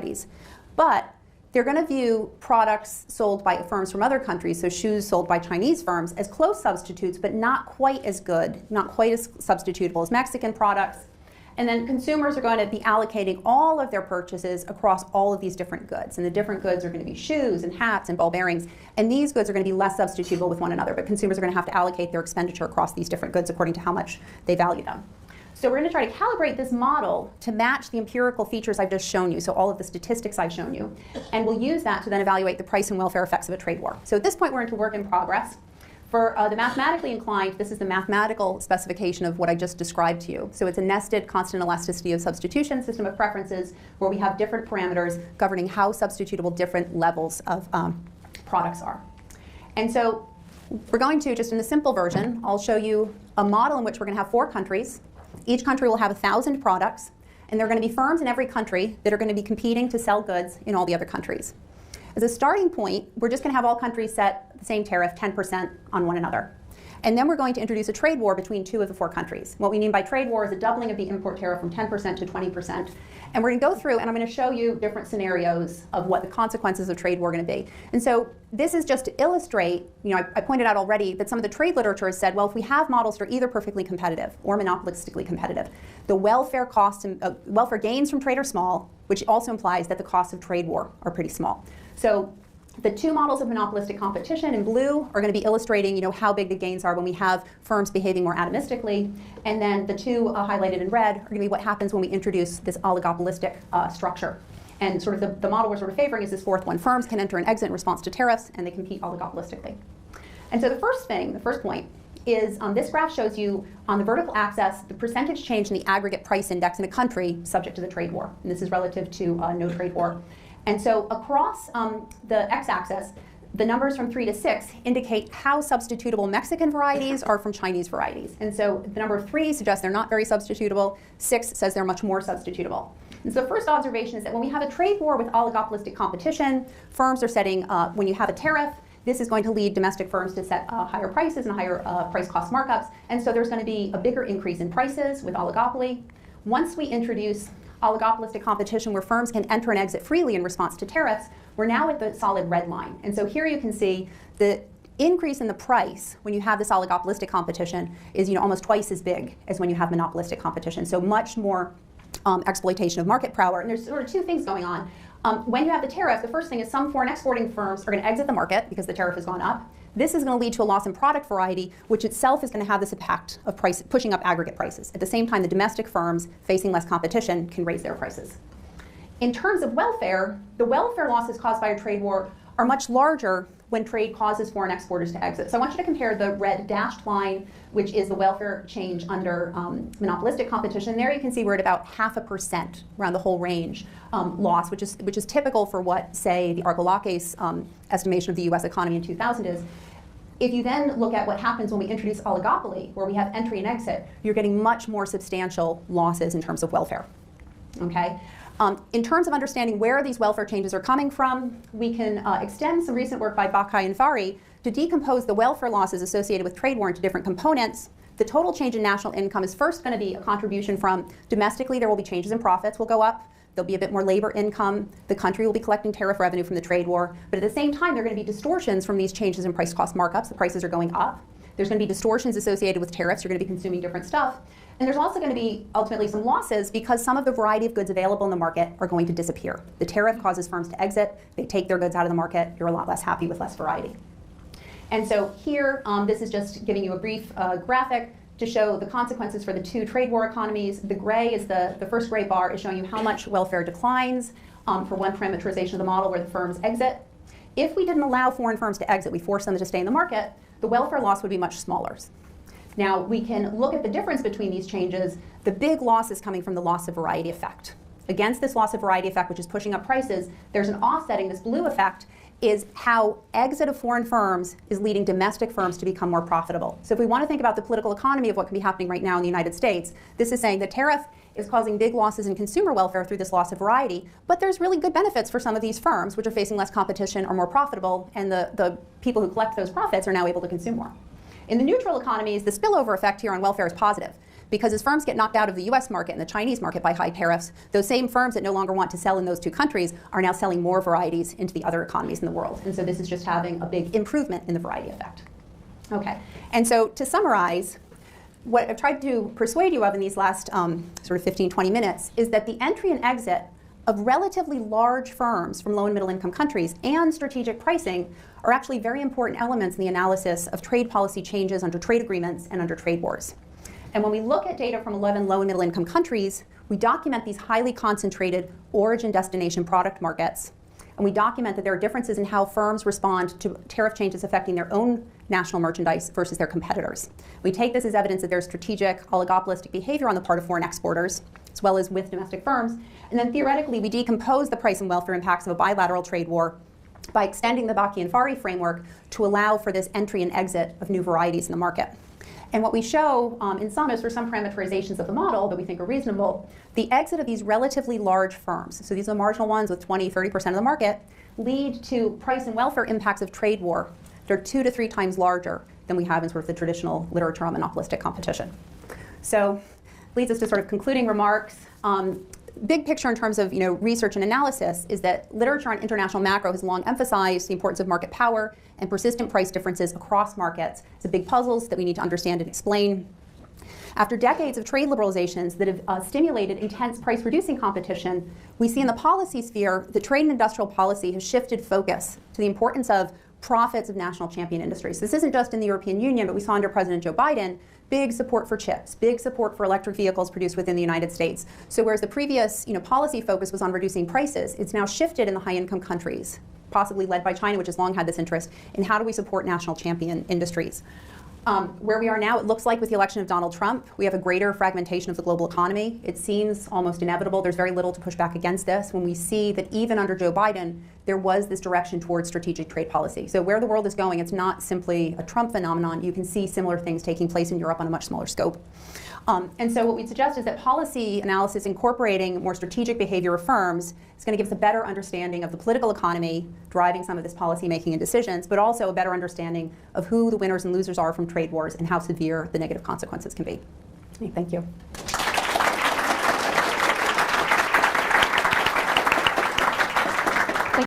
varieties. But they're going to view products sold by firms from other countries, so shoes sold by Chinese firms, as close substitutes, but not quite as good, not quite as substitutable as Mexican products. And then consumers are going to be allocating all of their purchases across all of these different goods. And the different goods are going to be shoes and hats and ball bearings. And these goods are going to be less substitutable with one another. But consumers are going to have to allocate their expenditure across these different goods according to how much they value them. So we're going to try to calibrate this model to match the empirical features I've just shown you, so all of the statistics I've shown you. And we'll use that to then evaluate the price and welfare effects of a trade war. So at this point, we're into work in progress. For the mathematically inclined, this is the mathematical specification of what I just described to you. So it's a nested constant elasticity of substitution system of preferences where we have different parameters governing how substitutable different levels of products are. And so we're going to, just in a simple version, I'll show you a model in which we're going to have 4 countries. Each country will have 1,000 products, and there are going to be firms in every country that are going to be competing to sell goods in all the other countries. As a starting point, we're just going to have all countries set the same tariff, 10% on one another. And then we're going to introduce a trade war between 2 of the 4 countries. What we mean by trade war is a doubling of the import tariff from 10% to 20%. And we're going to go through, and I'm going to show you different scenarios of what the consequences of trade war are going to be. And so this is just to illustrate, I pointed out already that some of the trade literature has said, well, if we have models that are either perfectly competitive or monopolistically competitive, the welfare costs and welfare gains from trade are small, which also implies that the costs of trade war are pretty small. So the 2 models of monopolistic competition in blue are going to be illustrating, how big the gains are when we have firms behaving more atomistically. And then the 2 highlighted in red are going to be what happens when we introduce this oligopolistic structure. And sort of the model we're sort of favoring is this 4th one. Firms can enter and exit in response to tariffs, and they compete oligopolistically. And so the first point, is this graph shows you on the vertical axis the percentage change in the aggregate price index in a country subject to the trade war. And this is relative to no trade war. And so across the x-axis, the numbers from 3 to 6 indicate how substitutable Mexican varieties are from Chinese varieties. And so the number of 3 suggests they're not very substitutable. 6 says they're much more substitutable. And so the first observation is that when we have a trade war with oligopolistic competition, firms are setting, when you have a tariff, this is going to lead domestic firms to set higher prices and higher price cost markups. And so there's going to be a bigger increase in prices with oligopoly. Once we introduce oligopolistic competition where firms can enter and exit freely in response to tariffs, we're now at the solid red line. And so here you can see the increase in the price when you have this oligopolistic competition is almost twice as big as when you have monopolistic competition. So much more exploitation of market power. And there's sort of 2 things going on. When you have the tariff, the first thing is some foreign exporting firms are going to exit the market because the tariff has gone up. This is going to lead to a loss in product variety, which itself is going to have this impact of price, pushing up aggregate prices. At the same time, the domestic firms facing less competition can raise their prices. In terms of welfare, the welfare losses caused by a trade war are much larger when trade causes foreign exporters to exit. So I want you to compare the red dashed line, which is the welfare change under monopolistic competition. There you can see we're at about 0.5% around the whole range loss, which is typical for what, say, the Argolakis estimation of the US economy in 2000 is. If you then look at what happens when we introduce oligopoly, where we have entry and exit, you're getting much more substantial losses in terms of welfare. Okay? In terms of understanding where these welfare changes are coming from, we can extend some recent work by Bakai and Fari to decompose the welfare losses associated with trade war into different components. The total change in national income is first going to be a contribution from domestically, there will be changes in profits will go up. There'll be a bit more labor income. The country will be collecting tariff revenue from the trade war. But at the same time, there are going to be distortions from these changes in price cost markups. The prices are going up. There's going to be distortions associated with tariffs. You're going to be consuming different stuff. And there's also going to be ultimately some losses because some of the variety of goods available in the market are going to disappear. The tariff causes firms to exit. They take their goods out of the market. You're a lot less happy with less variety. And so here, this is just giving you a brief graphic to show the consequences for the 2 trade war economies. The gray is the first gray bar is showing you how much welfare declines for one parameterization of the model where the firms exit. If we didn't allow foreign firms to exit, we forced them to stay in the market, the welfare loss would be much smaller. Now, we can look at the difference between these changes. The big loss is coming from the loss of variety effect. Against this loss of variety effect, which is pushing up prices, there's an offsetting, this blue effect, is how exit of foreign firms is leading domestic firms to become more profitable. So if we want to think about the political economy of what can be happening right now in the United States, this is saying the tariff is causing big losses in consumer welfare through this loss of variety, but there's really good benefits for some of these firms, which are facing less competition, are more profitable, and the people who collect those profits are now able to consume more. In the neutral economies, the spillover effect here on welfare is positive. Because as firms get knocked out of the US market and the Chinese market by high tariffs, those same firms that no longer want to sell in those two countries are now selling more varieties into the other economies in the world. And so this is just having a big improvement in the variety effect. Okay, and so to summarize, what I've tried to persuade you of in these last sort of 15, 20 minutes is that the entry and exit of relatively large firms from low and middle income countries and strategic pricing are actually very important elements in the analysis of trade policy changes under trade agreements and under trade wars. And when we look at data from 11 low and middle income countries, we document these highly concentrated origin destination product markets. And we document that there are differences in how firms respond to tariff changes affecting their own national merchandise versus their competitors. We take this as evidence that there's strategic oligopolistic behavior on the part of foreign exporters, as well as with domestic firms. And then theoretically, we decompose the price and welfare impacts of a bilateral trade war by extending the Baki and Fari framework to allow for this entry and exit of new varieties in the market. And what we show in sum is for some parameterizations of the model that we think are reasonable, the exit of these relatively large firms, so these are marginal ones with 20, 30% of the market, lead to price and welfare impacts of trade war that are 2 to 3 times larger than we have in sort of the traditional literature on monopolistic competition. So leads us to sort of concluding remarks. Big picture in terms of research and analysis is that literature on international macro has long emphasized the importance of market power and persistent price differences across markets. It's the big puzzles that we need to understand and explain. After decades of trade liberalizations that have stimulated intense price-reducing competition, we see in the policy sphere that trade and industrial policy has shifted focus to the importance of profits of national champion industries. So this isn't just in the European Union, but we saw under President Joe Biden big support for chips, big support for electric vehicles produced within the United States. So whereas the previous policy focus was on reducing prices, it's now shifted in the high-income countries, possibly led by China, which has long had this interest, in how do we support national champion industries. Where we are now, it looks like with the election of Donald Trump, we have a greater fragmentation of the global economy. It seems almost inevitable. There's very little to push back against this when we see that even under Joe Biden, there was this direction towards strategic trade policy. So where the world is going, it's not simply a Trump phenomenon. You can see similar things taking place in Europe on a much smaller scope. And so what we'd suggest is that policy analysis incorporating more strategic behavior of firms is going to give us a better understanding of the political economy driving some of this policy making and decisions, but also a better understanding of who the winners and losers are from trade wars and how severe the negative consequences can be. Thank you.